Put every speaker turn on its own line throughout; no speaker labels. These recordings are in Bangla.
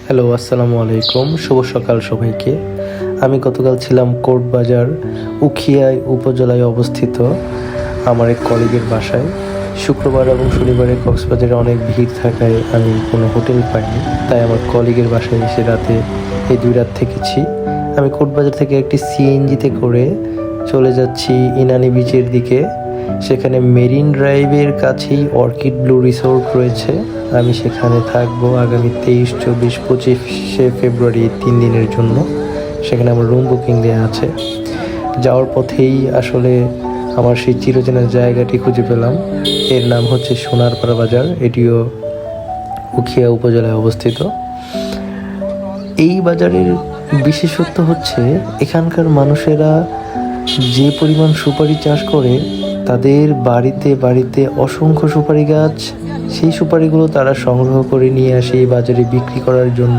হ্যালো, আসসালামু আলাইকুম। শুভ সকাল সবাইকে। আমি গতকাল ছিলাম কোর্ট বাজার উখিয়া উপজেলায় অবস্থিত আমার এক কলিগের বাসায়। শুক্রবার এবং শনিবারে কক্সবাজারে অনেক ভিড় থাকায় আমি কোনো হোটেল পাইনি, তাই আমার কলিগের বাসায় এসে রাতে এই 2 রাত থেকেছি। আমি কোর্ট বাজার থেকে একটি সিএনজিতে করে চলে যাচ্ছি ইনানি বিচের দিকে। সেখানে মেরিন ড্রাইভের কাছেই অর্কিড ব্লু রিসোর্ট রয়েছে। আমি সেখানে থাকবো আগামী 23, 24, 25শে ফেব্রুয়ারি 3 দিনের জন্য। সেখানে আমার রুম বুকিং দেওয়া আছে। যাওয়ার পথেই আসলে আমার সেই চিরচেনা জায়গাটি খুঁজে পেলাম। এর নাম হচ্ছে সোনারপাড়া বাজার। এটিও উখিয়া উপজেলায় অবস্থিত। এই বাজারের বিশেষত্ব হচ্ছে এখানকার মানুষেরা যে পরিমাণ সুপারি চাষ করে, তাদের বাড়িতে বাড়িতে অসংখ্য সুপারি গাছ। সেই সুপারিগুলো তারা সংগ্রহ করে নিয়ে আসে এই বাজারে বিক্রি করার জন্য।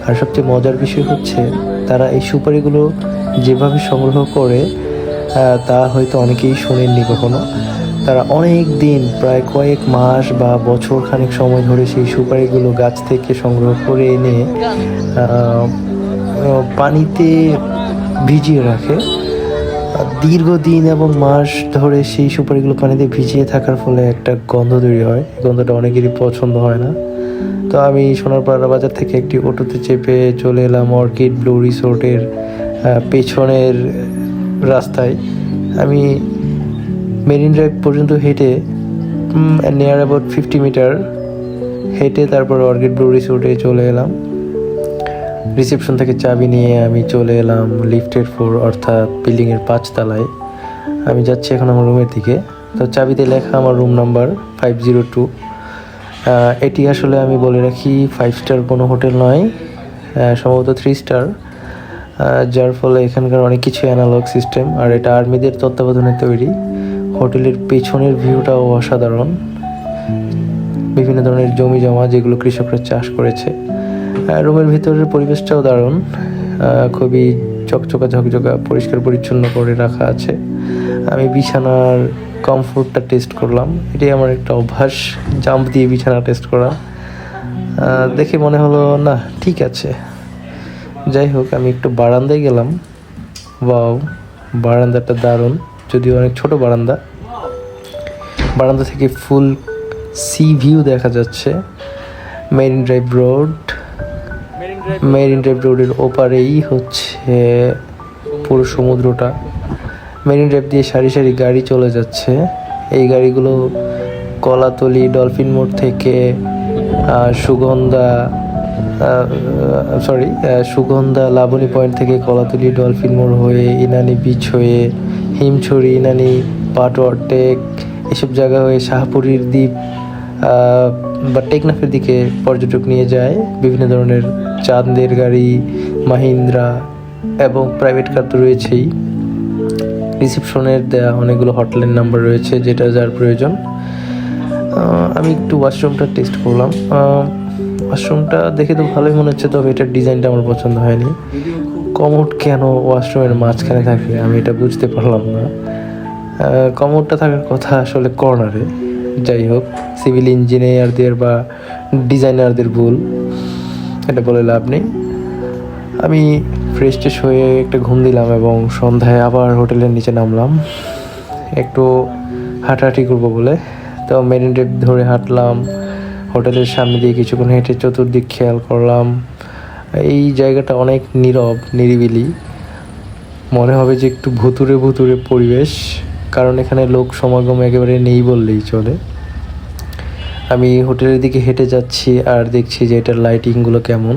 আর সবচেয়ে মজার বিষয় হচ্ছে তারা এই সুপারিগুলো যেভাবে সংগ্রহ করে তা হয়তো অনেকেই শোনেননি কখনো। তারা অনেক দিন, প্রায় কয়েক মাস বা বছর খানেক সময় ধরে সেই সুপারিগুলো গাছ থেকে সংগ্রহ করে এনে পানিতে ভিজিয়ে রাখে। দীর্ঘদিন এবং মাস ধরে সেই সুপারিগুলো পানিতে ভিজিয়ে থাকার ফলে একটা গন্ধ তৈরি হয়। গন্ধটা অনেকেরই পছন্দ হয় না। তো আমি সোনারপাড়া বাজার থেকে একটি অটোতে চেপে চলে এলাম অর্কিড ব্লু রিসোর্টের পেছনের রাস্তায়। আমি মেরিন ড্রাইভ পর্যন্ত হেঁটে নিয়ার অ্যাবাউট 50 মিটার হেঁটে তারপর অর্কিড ব্লু রিসোর্টে চলে এলাম। রিসেপশন থেকে চাবি নিয়ে আমি চলে এলাম লিফটের 4 অর্থাৎ বিল্ডিংয়ের 5 তলায়। আমি যাচ্ছি এখন আমার রুমের দিকে। তো চাবিতে লেখা আমার রুম নাম্বার 502। এটি আসলে আমি বলে রাখি 5 স্টার কোনো হোটেল নয়, সম্ভবত 3 স্টার, যার ফলে এখানকার অনেক কিছু অ্যানালগ সিস্টেম। আর এটা আর্মিদের তত্ত্বাবধানে তৈরি। হোটেলের পেছনের ভিউটাও অসাধারণ। বিভিন্ন ধরনের জমি জমা যেগুলো কৃষকরা চাষ করেছে। রুমের ভিতরের পরিবেশটাও দারুণ, খুবই চকচকা ঝকঝকা, পরিষ্কার পরিচ্ছন্ন করে রাখা আছে। আমি বিছানার কমফোর্টটা টেস্ট করলাম। এটাই আমার একটা অভ্যাস, জাম্প দিয়ে বিছানা টেস্ট করা। দেখে মনে হলো না, ঠিক আছে। যাই হোক, আমি একটু বারান্দায় গেলাম। ওয়াও, বারান্দাটা দারুণ, যদিও অনেক ছোট বারান্দা। বারান্দা থেকে ফুল সি ভিউ দেখা যাচ্ছে। মেরিন ড্রাইভ রোডের ওপারেই হচ্ছে পুরো সমুদ্রটা। মেরিন ড্রাইভ দিয়ে সারি সারি গাড়ি চলে যাচ্ছে। এই গাড়িগুলো কলাতলি ডলফিন মোড় থেকে সুগন্ধা লাবণী পয়েন্ট থেকে কলাতলি ডলফিন মোড় হয়ে ইনানি বিচ হয়ে হিমছড়ি, ইনানি, পাটোয়ার টেক, এসব জায়গা হয়ে শাহপুরীর দ্বীপ বা টেকনাফের দিকে পর্যটক নিয়ে যায়। বিভিন্ন ধরনের চাঁদের গাড়ি, মাহিন্দ্রা এবং প্রাইভেট কার তো রয়েছেই। রিসেপশনের দেওয়া অনেকগুলো হটলাইন নাম্বার রয়েছে, যেটা যার প্রয়োজন। আমি একটু ওয়াশরুমটা টেস্ট করলাম। ওয়াশরুমটা দেখে তো ভালোই মনে হচ্ছে, তবে এটার ডিজাইনটা আমার পছন্দ হয়নি। কমোড কেন ওয়াশরুমের মাঝখানে থাকে আমি এটা বুঝতে পারলাম না। কমোডটা থাকার কথা আসলে কর্নারে। যাই হোক, সিভিল ইঞ্জিনিয়ারদের বা ডিজাইনারদের ভুল, এটা বলে লাভ নেই। আমি ফ্রেশ ট্রেশ হয়ে একটা ঘুম দিলাম এবং সন্ধ্যায় আবার হোটেলের নিচে নামলাম একটু হাঁটাহাঁটি করবো বলে। তো মেরিন ড্রাইভ ধরে হাঁটলাম, হোটেলের সামনে দিয়ে কিছুক্ষণ হেঁটে চতুর্দিক খেয়াল করলাম। এই জায়গাটা অনেক নীরব, নিরিবিলি, মনে হবে যে একটু ভুতুরে ভুতুরে পরিবেশ, কারণ এখানে লোক সমাগম একেবারে নেই বললেই চলে। আমি হোটেলের দিকে হেঁটে যাচ্ছি আর দেখছি যে এটার লাইটিংগুলো কেমন।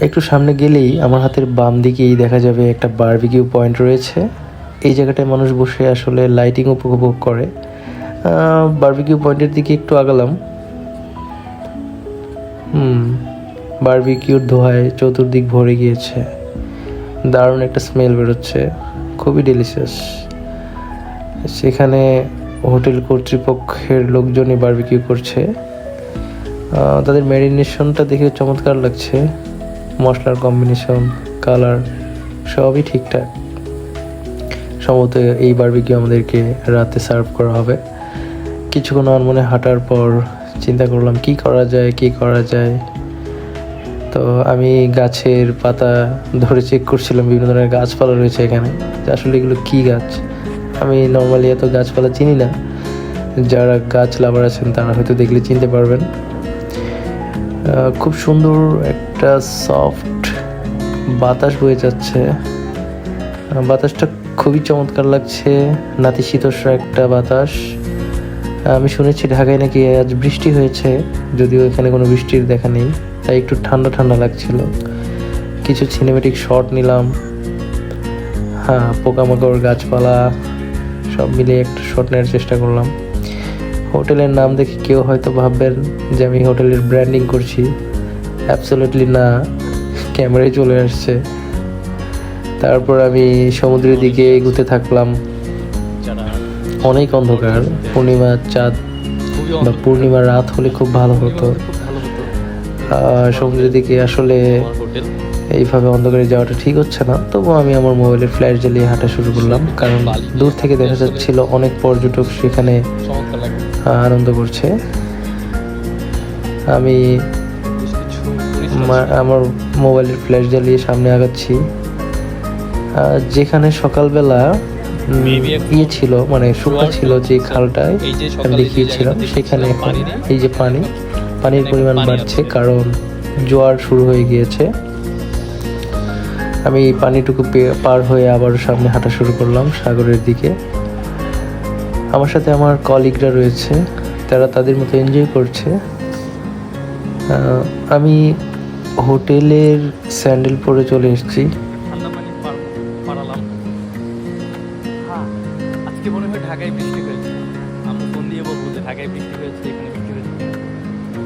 একটু সামনে গেলেই আমার হাতের বাম দিকেই দেখা যাবে একটা বারবিকিউ পয়েন্ট রয়েছে। এই জায়গাটায় মানুষ বসে আসলে লাইটিং উপভোগ করে। বারবিকিউ পয়েন্টের দিকে একটু আগালাম। বারবিকিউর ধোঁয়ায় চতুর্দিক ভরে গিয়েছে। দারুণ একটা স্মেল বেরোচ্ছে, খুবই ডেলিশিয়াস। সেখানে হোটেল কর্তৃপক্ষের লোকজনই বারবিকিউ করছে। তাদের ম্যারিনেশনটা দেখে চমৎকার লাগছে। মশলার কম্বিনেশন, কালার সবই ঠিকঠাক। সম্ভবত এই বারবিকিউ আমাদেরকে রাতে সার্ভ করা হবে। কিছুক্ষণ আমার মনে হাঁটার পর চিন্তা করলাম কি করা যায়। তো আমি গাছের পাতা ধরে চেক করছিলাম, বিভিন্ন ধরনের গাছপালা রয়েছে এখানে, যে আসলে এগুলো কী গাছ। আমি নর্মালি এত গাছপালা চিনি না, যারা গাছ লাভার আছেন তারা হয়তো দেখলে চিনতে পারবেন। খুব সুন্দর একটা সফট বাতাস বয়ে যাচ্ছে, বাতাসটা খুবই চমৎকার লাগছে, নাতিশীতোষ্ণ একটা বাতাস। আমি শুনেছি ঢাকায় নাকি আজ বৃষ্টি হয়েছে, যদিও এখানে কোনো বৃষ্টির দেখা নেই, তাই একটু ঠান্ডা ঠান্ডা লাগছিল। কিছু সিনেমেটিক শট নিলাম, হ্যাঁ, পোকামাকড়, গাছপালা সব মিলিয়ে একটা শট নেওয়ার চেষ্টা করলাম। হোটেলের নাম দেখে কেউ হয়তো ভাববেন যে আমি হোটেলের ব্র্যান্ডিং করছি, অ্যাবসলিউটলি না, ক্যামেরায় চলে আসছে। তারপর আমি সমুদ্রের দিকে এগুতে থাকলাম। অনেক অন্ধকার, পূর্ণিমা চাঁদ বা পূর্ণিমা রাত হলে খুব ভালো হতো। সমুদ্রের দিকে আসলে এইভাবে অন্ধকারে যাওয়াটা ঠিক হচ্ছে না, তবুও আমি আমার মোবাইলের ফ্ল্যাশ জ্বালিয়ে হাঁটা শুরু করলাম, কারণ দূর থেকে দেখা যাচ্ছিল অনেক পর্যটক সেখানে আনন্দ করছে। আমি আমার মোবাইলের ফ্ল্যাশ জ্বালিয়ে সামনে আগাচ্ছি, যেখানে সকালবেলা ইয়ে ছিল, মানে শুকনা ছিল যে খালটায় আমি দেখিয়েছিলাম, সেখানে এখন এই যে পানির পরিমাণ বাড়ছে, কারণ জোয়ার শুরু হয়ে গিয়েছে। আমি পানিটুকু পার হয়ে আবার সামনে হাঁটা শুরু করলাম সাগরের দিকে। আমার সাথে আমার কলিগরা রয়েছে, তারা তাদের মতো এনজয় করছে। আমি হোটেলের স্যান্ডেল পরে চলে এসেছি।
আজকে মনে হয় ঢাকায় বৃষ্টি হয়েছে, আমরা ফোন দিয়ে বলবো যে ঢাকায় বৃষ্টি হয়েছে, এখানে বৃষ্টি হয়েছে।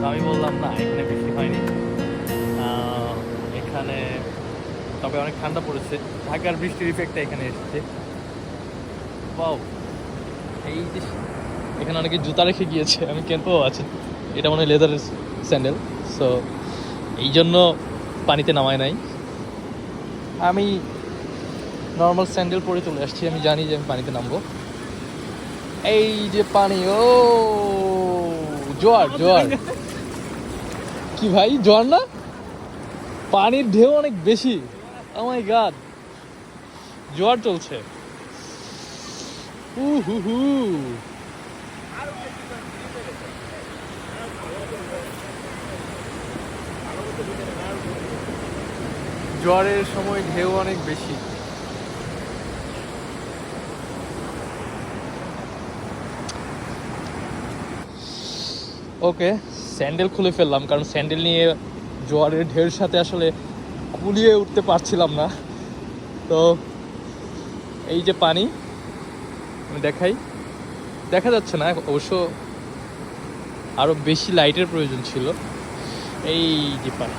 তো আমি বললাম না, এখানে বৃষ্টি হয়নি, এখানে তবে অনেক ঠান্ডা পড়েছে, ঢাকার বৃষ্টির ইফেক্টটা এখানে এসেছে। বাও, এই যে এখানে অনেকে জুতা রেখে গিয়েছে, আমি কিনতেও আছি, এটা মনে হয় লেদারের স্যান্ডেল, সো এই জন্য পানিতে নামায় নাই। আমি নর্মাল স্যান্ডেল পরে চলে আসছি, আমি জানি যে আমি পানিতে নামবো। এই যে পানি, ও জোয়ার জোয়ার, কি ভাই জোয়ার না, পানির ঢেউ অনেক বেশি, ও মাই গড, জোয়ার চলছে। জোয়ারের সময় ঢেউ অনেক বেশি। ওকে, স্যান্ডেল খুলে ফেললাম, কারণ স্যান্ডেল নিয়ে জোয়ারের ঢেউর সাথে আসলে কুলিয়ে উঠতে পারছিলাম না। তো এই যে পানি, আমি দেখাই, দেখা যাচ্ছে না অবশ্য, আরো বেশি লাইটের প্রয়োজন ছিল। এই যে পানি,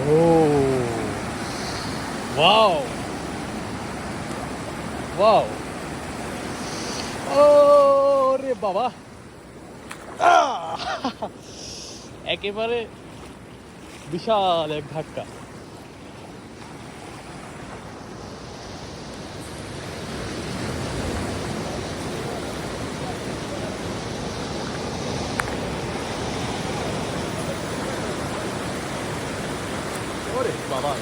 ও ওয়াও ওয়াও, ও রে বাবা, একেবারে বিশাল এক ধাক্কা। ওরে বাবা,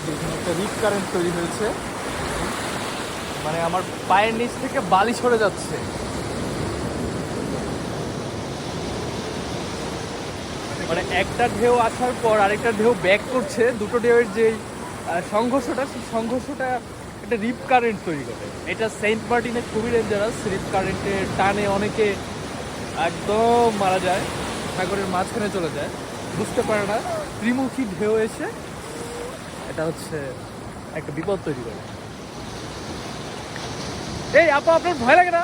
যেখানে একটা রিপ কারেন্ট তৈরি হয়েছে, মানে আমার পায়ের নিচ থেকে বালি সরে যাচ্ছে। মানে একটা ঢেউ আসার পর আরেকটা ঢেউ ব্যাক করছে, দুটো ঢেউয়ের যে সংঘর্ষটা, সেই সংঘর্ষটা একটা রিপ কারেন্ট তৈরি করে। এটা সেন্ট মার্টিনে খুবই ডেঞ্জারাস, রিপ কারেন্টের টানে অনেকে একদম মারা যায়, সাগরের মাঝখানে চলে যায়, বুঝতে পারে না, ত্রিমুখী ঢেউ এসে এটা হচ্ছে একটা বিপদ তৈরি করে। এই আপা, আপনার ভয় লাগে না?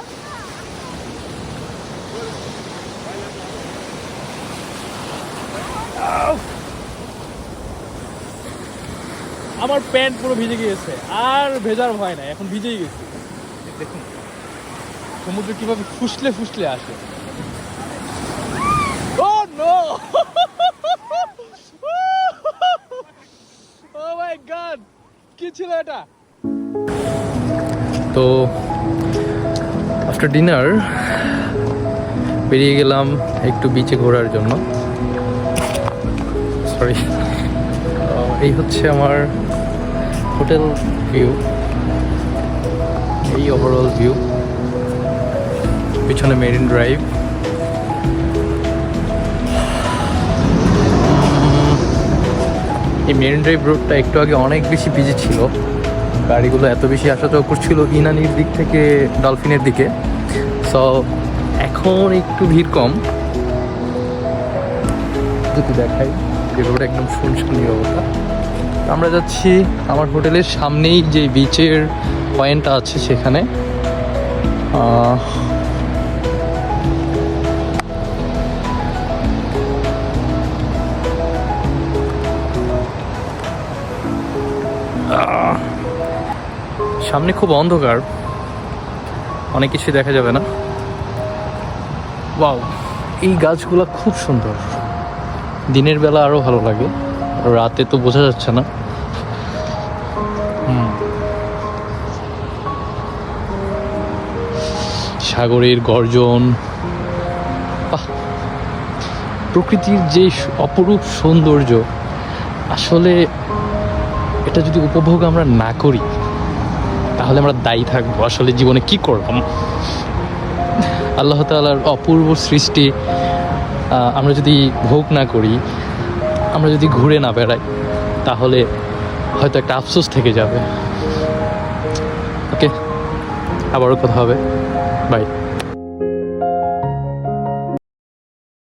আমার প্যান্ট পুরো ভিজে গিয়েছে, আর ভেজার ভয় নাই, এখন ভিজেই গেছে। দেখুন সমুদ্র কিভাবে ফুসলে ফুসলে আসে। ও নো, ও মাই গড, কি ছিল এটা? তো আফটার ডিনার বেরিয়ে গেলাম একটু বিচে ঘোরার জন্য। সরি, এই হচ্ছে আমার হোটেল ভিউ, এই ওভারঅল ভিউ। পিছনে মেরিন ড্রাইভ। এই মেরিন ড্রাইভ রোডটা একটু আগে অনেক বেশি বিজি ছিল, গাড়িগুলো এত বেশি আসা যাওয়া করছিল ইনানির দিক থেকে ডলফিনের দিকে। সো এখন একটু ভিড় কম। যদি দেখাই যে রোড একদম শুনশুনি অবস্থা। আমরা যাচ্ছি আমার হোটেলের সামনেই যে বিচের পয়েন্টটা আছে সেখানে। সামনে খুব অন্ধকার, অনেক কিছু দেখা যাবে না। ওয়াও, এই গাছগুলো খুব সুন্দর, দিনের বেলা আরো ভালো লাগে, রাতে তো বোঝা যাচ্ছে না। সাগরের গর্জন, বাহ, প্রকৃতির যে অপরূপ সৌন্দর্য, আসলে এটা যদি উপভোগ আমরা না করি তাহলে আমরা দায়ী থাকবো। আসলে জীবনে কি করলাম? আল্লাহ তাআলার অপূর্ব সৃষ্টি আমরা যদি ভোগ না করি, আমরা যদি ঘুরে না বেড়াই, তাহলে হয়তো একটা আফসোস থেকে যাবে। ওকে, আবারও কথা হবে, বাই।